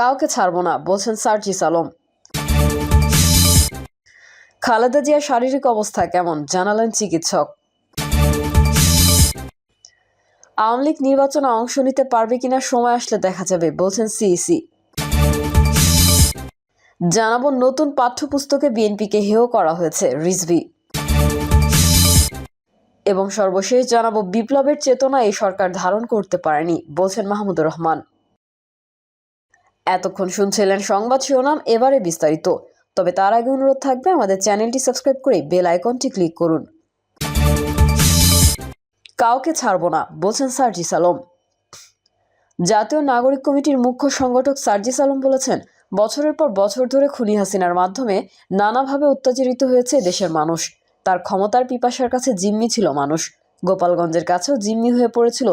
কাউকে ছাড়বো না বলছেন সার্জিস আলম। খালেদা জিয়ার শারীরিক অবস্থা কেমন জানালেন চিকিৎসক। আওয়ামী লীগ নির্বাচনে অংশ নিতে পারবে কিনা সময় আসলে দেখা যাবে বলছেন সিইসি। জানাবো নতুন পাঠ্যপুস্তকে বিএনপিকে হেয় করা হয়েছে রিজভী। এবং সর্বশেষ জানাবো বিপ্লবের চেতনা এই সরকার ধারণ করতে পারেনি বলছেন মাহমুদুর রহমান। এতক্ষণ শুনছিলেন সংবাদ শিরোনাম, এবারে বিস্তারিত। তবে তার আগে অনুরোধ থাকবে আমাদের চ্যানেলটি সাবস্ক্রাইব করে বেল আইকনটি ক্লিক করুন। কাউকে ছাড়বো না বলছেন সার্জিস আলম। জাতীয় নাগরিক কমিটির মুখ্য সংগঠক সার্জিস আলম বলেছেন, বছরের পর বছর ধরে খুনি হাসিনার মাধ্যমে নানাভাবে অত্যাচারিত হয়েছে দেশের মানুষ। তার ক্ষমতার পিপাসার কাছে জিম্মি ছিল মানুষ, গোপালগঞ্জের কাছেও জিম্মি হয়ে পড়েছিল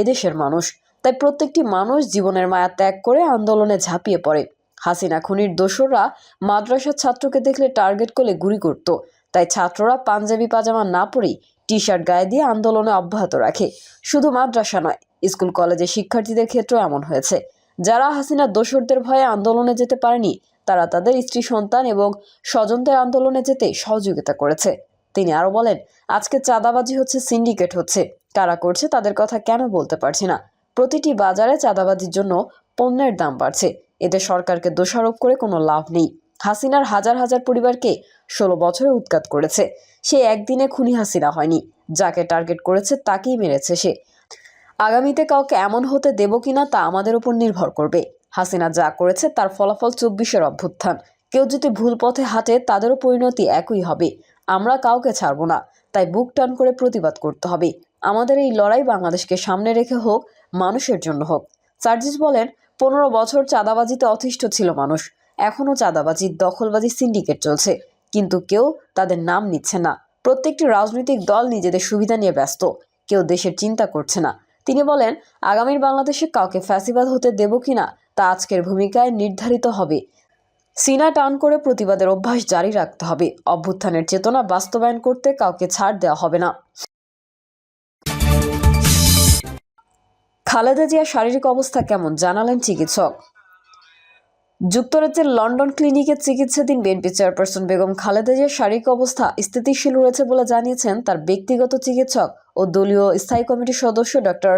এদেশের মানুষ। তাই প্রত্যেকটি মানুষ জীবনের মায়া ত্যাগ করে আন্দোলনে ঝাঁপিয়ে পড়ে। হাসিনা খুনির দোসররা মাদ্রাসার ছাত্রকে দেখলে টার্গেট করে গুলি করত। তাই ছাত্ররা পাঞ্জাবি পাজামা না পরেই টি শার্ট গায়ে দিয়ে আন্দোলনে অব্যাহত রাখে। শুধু মাদ্রাসা নয়, স্কুল কলেজের শিক্ষার্থীদের ক্ষেত্রেও এমন হয়েছে। যারা হাসিনার দোসরদের ভয়ে আন্দোলনে যেতে পারেনি, তারা তাদের স্ত্রী সন্তান এবং স্বজনদের আন্দোলনে যেতে সহযোগিতা করেছে। তিনি আরো বলেন, আজকে চাঁদাবাজি হচ্ছে, সিন্ডিকেট হচ্ছে, কারা করছে তাদের কথা কেন বলতে পারছি না। প্রতিটি বাজারে চাঁদাবাজির জন্য পণ্যের দাম বাড়ছে। এতে সরকারকে দোষারোপ করে কোনো লাভ নেই। হাসিনার হাজার হাজার পরিবারকে 16 বছরে উৎখাত করেছে। সে একদিনে খুনি হাসিনা হয়নি, যাকে টার্গেট করেছে তাকেই মেরেছে সে। আগামীতে কাউকে এমন হতে দেব কিনা তা আমাদের উপর নির্ভর করবে। হাসিনা যা করেছে তার ফলাফল 24-এর অভ্যুত্থান। কেউ যদি ভুল পথে হাঁটে তাদেরও পরিণতি একই হবে। আমরা কাউকে ছাড়বো না, তাই বুক টান করে প্রতিবাদ করতে হবে। আমাদের এই লড়াই বাংলাদেশকে সামনে রেখে হোক, মানুষের জন্য হোক। সার্জিস বলেন, 15 বছর চাঁদাবাজিতে অতিষ্ঠ ছিল মানুষ। এখনও চাঁদাবাজি, দখলবাজি, সিন্ডিকেট চলছে, কিন্তু কেউ তাদের নাম নিচ্ছে না। প্রত্যেকটি রাজনৈতিক দল নিজেদের সুবিধা নিয়ে ব্যস্ত, কেউ দেশের চিন্তা করছে না। তিনি বলেন, আগামীর বাংলাদেশে কাউকে ফ্যাসিবাদ হতে দেব কিনা তা আজকের ভূমিকায় নির্ধারিত হবে। সিনা টান করে প্রতিবাদের অভ্যাস জারি রাখতে হবে। অভ্যুত্থানের চেতনা বাস্তবায়ন করতে কাউকে ছাড় দেওয়া হবে না। খালেদা জিয়ার শারীরিক অবস্থা কেমন জানালেন চিকিৎসক। যুক্তরাজ্যের লন্ডন ক্লিনিকে চিকিৎসাধীন বিএনপি চেয়ারপারসন বেগম খালেদা জিয়ার শারীরিক অবস্থা স্থিতিশীল রয়েছে বলে জানিয়েছেন তার ব্যক্তিগত চিকিৎসক ও দলীয় স্থায়ী কমিটির সদস্য ডক্টর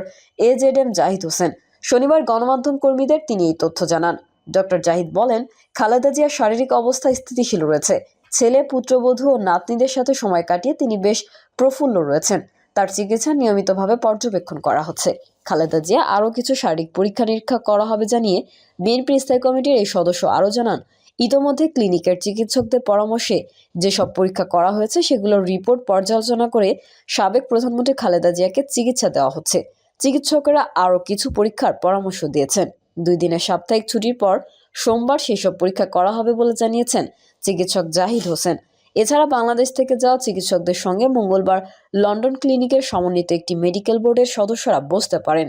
AZM জাহিদ হোসেন। শনিবার গণমাধ্যম কর্মীদের তিনি এই তথ্য জানান। ডক্টর জাহিদ বলেন, খালেদা জিয়ার শারীরিক অবস্থা স্থিতিশীল রয়েছে। ছেলে, পুত্রবধূ ও নাতনিদের সাথে সময় কাটিয়ে তিনি বেশ প্রফুল্ল রয়েছেন। তার চিকিৎসা নিয়মিতভাবে পর্যবেক্ষণ করা হচ্ছে। খালেদা জিয়া আরও কিছু শারীরিক পরীক্ষা নিরীক্ষা করা হবে জানিয়ে বিএনপি স্থায়ী কমিটির এই সদস্য আরও জানান, ইতোমধ্যে ক্লিনিকের চিকিৎসকদের পরামর্শে যেসব পরীক্ষা করা হয়েছে সেগুলোর রিপোর্ট পর্যালোচনা করে সাবেক প্রধানমন্ত্রী খালেদা জিয়াকে চিকিৎসা দেওয়া হচ্ছে। চিকিৎসকেরা আরও কিছু পরীক্ষার পরামর্শ দিয়েছেন। 2 দিনের সাপ্তাহিক ছুটির পর সোমবার সেসব পরীক্ষা করা হবে বলে জানিয়েছেন চিকিৎসক জাহিদ হোসেন। এছাড়া বাংলাদেশ থেকে যাওয়া চিকিৎসকদের সঙ্গে মঙ্গলবার লন্ডন ক্লিনিকের সমন্বিত একটি মেডিকেল বোর্ডের সদস্যরা বসতে পারেন।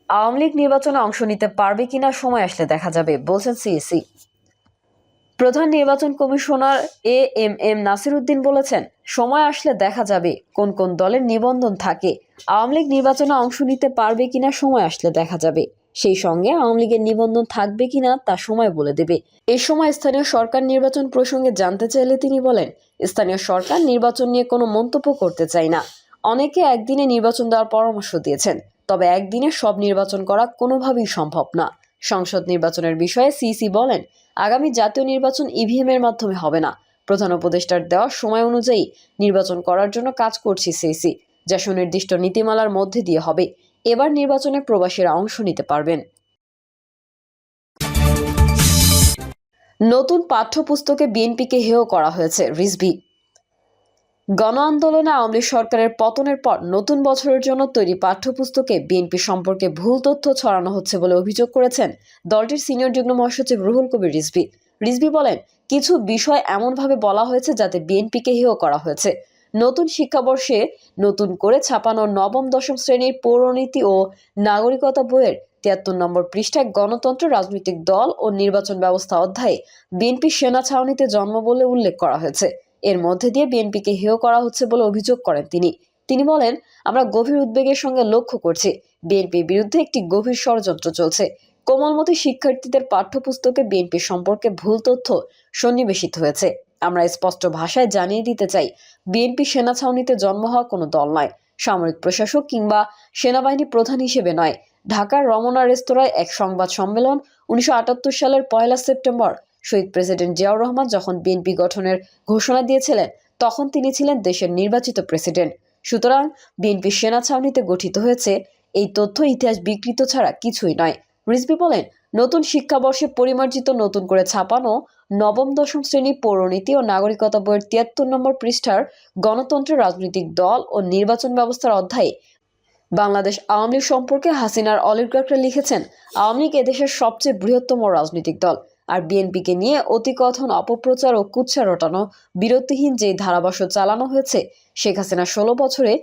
আওয়ামী লীগ নির্বাচনে অংশ নিতে পারবে কিনা সময় আসলে দেখা যাবে বলছেন সিইসি। প্রধান নির্বাচন কমিশনার AM নাসির উদ্দিন বলেছেন, সময় আসলে দেখা যাবে কোন কোন দলের নিবন্ধন থাকে। আওয়ামী লীগ নির্বাচনে অংশ নিতে পারবে কিনা সময় আসলে দেখা যাবে। সেই সঙ্গে আওয়ামী লীগের নিবন্ধন থাকবে কিনা তা সময় বলে দেবে। এ সময় স্থানীয় সরকার নির্বাচন প্রসঙ্গে জানতে চাইলে তিনি বলেন, স্থানীয় সরকার নির্বাচন নিয়ে কোনো মন্তব্য করতে চাই না। অনেকে একদিনে নির্বাচন দেওয়ার পরামর্শ দিয়েছেন, তবে একদিনে সব নির্বাচন করা কোনোভাবেই সম্ভব না। সংসদ নির্বাচনের বিষয়ে সিইসি বলেন, আগামী জাতীয় নির্বাচন EVM এর মাধ্যমে হবে না। প্রধান উপদেষ্টার দেওয়া সময় অনুযায়ী নির্বাচন করার জন্য কাজ করছি সিইসি, যা সুনির্দিষ্ট নীতিমালার মধ্যে দিয়ে হবে। এবার নির্বাচনে প্রবাসীরা অংশ নিতে পারবেন। নতুন পাঠ্যপুস্তকে বিএনপিকে হেয় করা হয়েছে রিজভী। গণ আন্দোলনে আওয়ামী লীগ সরকারের পতনের পর নতুন বছরের জন্য তৈরি পাঠ্যপুস্তকে বিএনপি সম্পর্কে ভুল তথ্য ছড়ানো হচ্ছে বলে অভিযোগ করেছেন দলটির সিনিয়র যুগ্ম মহাসচিব রুহুল কবির রিজভী। রিজভী বলেন, কিছু বিষয় এমনভাবে বলা হয়েছে যাতে বিএনপিকে হেয় করা হয়েছে। নতুন শিক্ষাবর্ষে নতুন করে ছাপানো নবম দশম শ্রেণীর পৌরনীতি ও নাগরিকতা বইয়ের 73 নম্বর পৃষ্ঠায় গণতন্ত্র, রাজনৈতিক দল ও নির্বাচন ব্যবস্থা অধ্যায়ে বিএনপি সেনা ছাউনিতে জন্ম বলে উল্লেখ করা হয়েছে। এর মধ্যে দিয়ে বিএনপিকে হেয় করা হচ্ছে বলে অভিযোগ করেন তিনি। তিনি বলেন, আমরা গভীর উদ্বেগের সঙ্গে লক্ষ্য করছি বিএনপির বিরুদ্ধে একটি গভীর ষড়যন্ত্র চলছে। কোমলমতি শিক্ষার্থীদের পাঠ্যপুস্তকে বিএনপি সম্পর্কে ভুল তথ্য সন্নিবেশিত হয়েছে। আমরা স্পষ্ট ভাষায় জানিয়ে দিতে চাই, বিএনপি সেনা ছাউনিতে জন্ম হওয়া কোনো দল নয়, সামরিক প্রশাসক কিংবা সেনাবাহিনী প্রধান হিসেবে নয়। ঢাকার রমনা রেস্তোরাঁয় এক সংবাদ সম্মেলন 1978 সালের 1 সেপ্টেম্বর শহীদ প্রেসিডেন্ট জিয়াউর রহমান যখন বিএনপি গঠনের ঘোষণা দিয়েছিলেন, তখন তিনি ছিলেন দেশের নির্বাচিত প্রেসিডেন্ট। সুতরাং বিএনপি সেনা ছাউনিতে গঠিত হয়েছে, এই তথ্য ইতিহাস বিকৃত ছাড়া কিছুই নয়। রিজভী বলেন, নতুন শিক্ষাবর্ষে পরিমার্জিত নতুন করে ছাপানো নবম-দশম শ্রেণী পৌরনীতি ও নাগরিকতা বইয়ের 73 নম্বর পৃষ্ঠার গণতন্ত্রের রাজনৈতিক দল ও নির্বাচন ব্যবস্থার অধ্যায়ে বাংলাদেশ আওয়ামী লীগ সম্পর্কে হাসিনার অলিগাররা লিখেছেন, আওয়ামী লীগ এদেশের সবচেয়ে বৃহত্তম রাজনৈতিক দল। আর বিএনপিকে নিয়ে অতিকথন, অপপ্রচার ও কুৎসা রটানো বিরতিহীন যে ধারাভাষ্য চালানো হয়েছে শেখ হাসিনা 16 বছরে,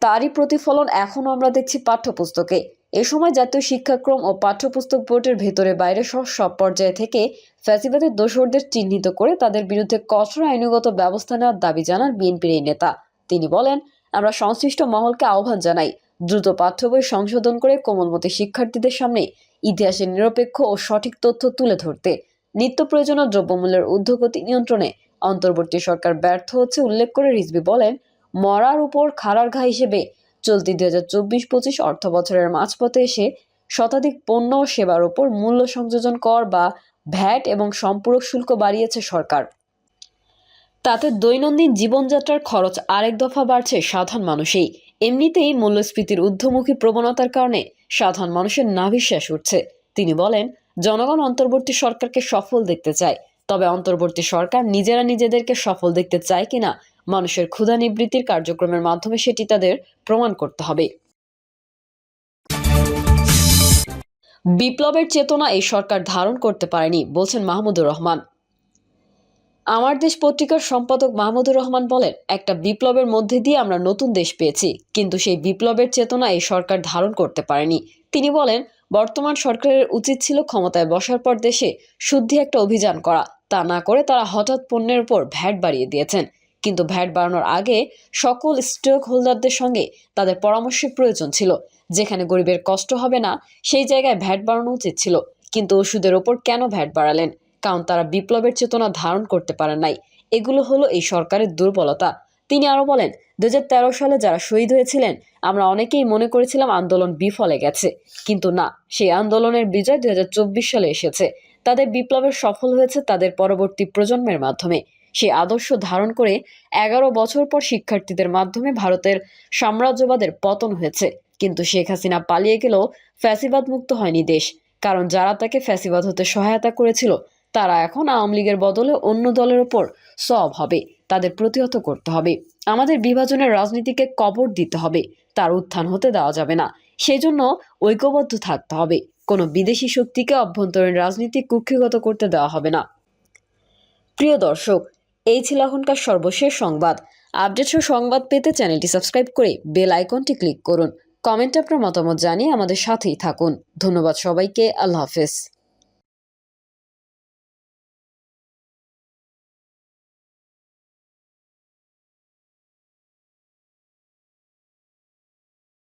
তারই প্রতিফলন এখনও আমরা দেখছি পাঠ্যপুস্তকে। এ সময় জাতীয় শিক্ষাক্রম ও পাঠ্যপুস্তক বোর্ডের ভেতরে বাইরে সহ সব পর্যায়ে থেকে ফ্যাসিবাদের দোসরদের চিহ্নিত করে তাদের বিরুদ্ধে কঠোর আইনগত ব্যবস্থা নেওয়ার দাবি জানান বিএনপির এই নেতা। তিনি বলেন, আমরা সংশ্লিষ্ট মহলকে আহ্বান জানাই, দ্রুত পাঠ্য বই সংশোধন করে কোমলমতি শিক্ষার্থীদের সামনে ইতিহাসের নিরপেক্ষ ও সঠিক তথ্য তুলে ধরতে। নিত্য প্রয়োজনীয় দ্রব্যমূল্যের ঊর্ধ্বগতি নিয়ন্ত্রণে অন্তর্বর্তী সরকার ব্যর্থ হচ্ছে উল্লেখ করে রিজভী বলেন, মরার উপর খাড়ার ঘা হিসেবে চলতি 2024-25 অর্থ বছরের মাঝপথে এসে শতাধিক পণ্য ও সেবার উপর মূল্য সংযোজন কর বা ভ্যাট এবং সম্পূরক শুল্ক বাড়িয়েছে সরকার। তাতে দৈনন্দিন জীবনযাত্রার খরচ আরেক দফা বাড়ছে সাধারণ মানুষেই। এমনিতেই মূল্যস্ফীতির ঊর্ধ্বমুখী প্রবণতার কারণে সাধারণ মানুষের নাভিশ্বাস উঠছে। তিনি বলেন, জনগণ অন্তর্বর্তী সরকারকে সফল দেখতে চায়, তবে অন্তর্বর্তী সরকার নিজেরা নিজেদেরকে সফল দেখতে চায় কিনা মানুষের ক্ষুধা নিবৃত্তির কার্যক্রমের মাধ্যমে সেটি তাদের প্রমাণ করতে হবে। বিপ্লবের চেতনা এই সরকার ধারণ করতে পারেনি, বলছেন মাহমুদুর রহমান। আমার দেশ পত্রিকার সম্পাদক মাহমুদুর রহমান বলেন, একটা বিপ্লবের মধ্যে দিয়ে আমরা নতুন দেশ পেয়েছি, কিন্তু সেই বিপ্লবের চেতনা এই সরকার ধারণ করতে পারেনি। তিনি বলেন, বর্তমান সরকারের উচিত ছিল ক্ষমতায় বসার পর দেশে শুদ্ধি একটা অভিযান করা। তা না করে তারা হঠাৎ পণ্যের উপর ভ্যাট বাড়িয়ে দিয়েছেন। কিন্তু ভ্যাট বাড়ানোর আগে সকল স্টেক হোল্ডারদের সঙ্গে তাদের পরামর্শের প্রয়োজন ছিল। যেখানে গরিবের কষ্ট হবে না সেই জায়গায় ভ্যাট বাড়ানো উচিত ছিল। কিন্তু ওষুধের ওপর কেন ভ্যাট বাড়ালেন? কারণ তারা বিপ্লবের চেতনা ধারণ করতে পারেন নাই। এগুলো হলো এই সরকারের দুর্বলতা। তিনি আরো বলেন, 2013 সালে যারা শহীদ হয়েছিলেন আমরা অনেকেই মনে করেছিলাম আন্দোলন বিফলে গেছে, কিন্তু না, সেই আন্দোলনের বিজয় 2024 সালে এসেছে। তাদের বিপ্লবের সফল হয়েছে তাদের পরবর্তী প্রজন্মের মাধ্যমে। সেই আদর্শ ধারণ করে 11 বছর পর শিক্ষার্থীদের মাধ্যমে ভারতের সাম্রাজ্যবাদের পতন হয়েছে। কিন্তু শেখ হাসিনা পালিয়ে গেলেও ফ্যাসিবাদ মুক্ত হয়নি দেশ, কারণ যারা তাকে ফ্যাসিবাদ হতে সহায়তা করেছিল তারা এখন আওয়ামী লীগের বদলে অন্য দলের ওপর সওয়াব হবে। তাদের প্রতিহত করতে হবে। আমাদের বিভাজনের রাজনীতিকে কবর দিতে হবে, তার উত্থান হতে দেওয়া যাবে না। সেজন্য ঐক্যবদ্ধ থাকতে হবে। কোনো বিদেশি শক্তিকে অভ্যন্তরীণ রাজনীতি কুক্ষিগত করতে দেওয়া হবে না। প্রিয় দর্শক, এই ছিল এখনকার সর্বশেষ সংবাদ। আপডেট সংবাদ পেতে চ্যানেলটি সাবস্ক্রাইব করে বেল আইকনটি ক্লিক করুন। কমেন্টে আপনার মতামত জানিয়ে আমাদের সাথেই থাকুন। ধন্যবাদ সবাইকে। আল্লাহ হাফেজ।